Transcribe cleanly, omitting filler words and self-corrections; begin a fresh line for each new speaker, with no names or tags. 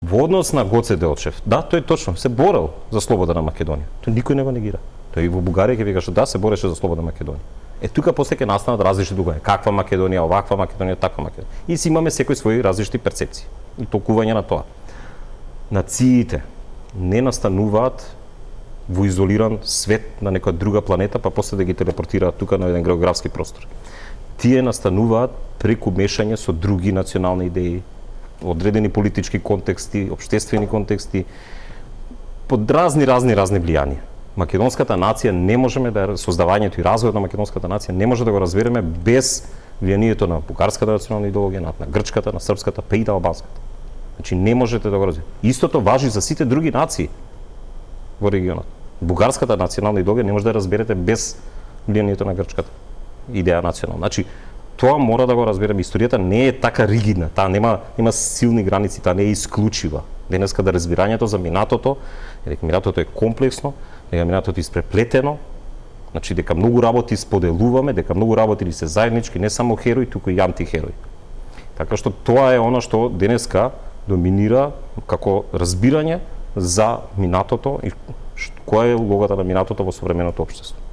Во однос на Гоце Делчев, да, тој точно се борел за слобода на Македонија. Тој никој не го негира. Тој и во Бугарија ќе викаше да, се бореше за слобода на Македонија. Тука после ќе настанат различни дугања. Каква Македонија, оваква Македонија, таква Македонија. И си имаме секој своји различни перцепции и толкувања на тоа. Нациите не настануваат во изолиран свет на некоја друга планета, па после да ги телепортираат тука на еден географски простор. Тие настануваат преку мешање со други национални идеи, одредени политички контексти, општествени контексти, под разни влијанија. Македонската нација не можеме да создавањето и развојот на македонската нација не може да го разбереме без влијанието на бугарската национална идеологија, на грчката, на српската, па и на албанската. Значи не можете да го разберете. Истото важи за сите други нации во регионот. Бугарската национална идеологија не може да разберете без влијанието на грчката идеја национална. Значи тоа мора да го разбереме. Историјата не е така ригидна, таа нема силни граници, таа не е исклучива. Денеска да разбирањето за минатото, дека минатото е комплексно, дека минатото е испреплетено, значи дека многу работи споделуваме, дека многу работи ни се заеднички, не само херои, туку и антихерои. Така што тоа е она што денеска доминира како разбирање за минатото и која е улогата на минатото во современото општество.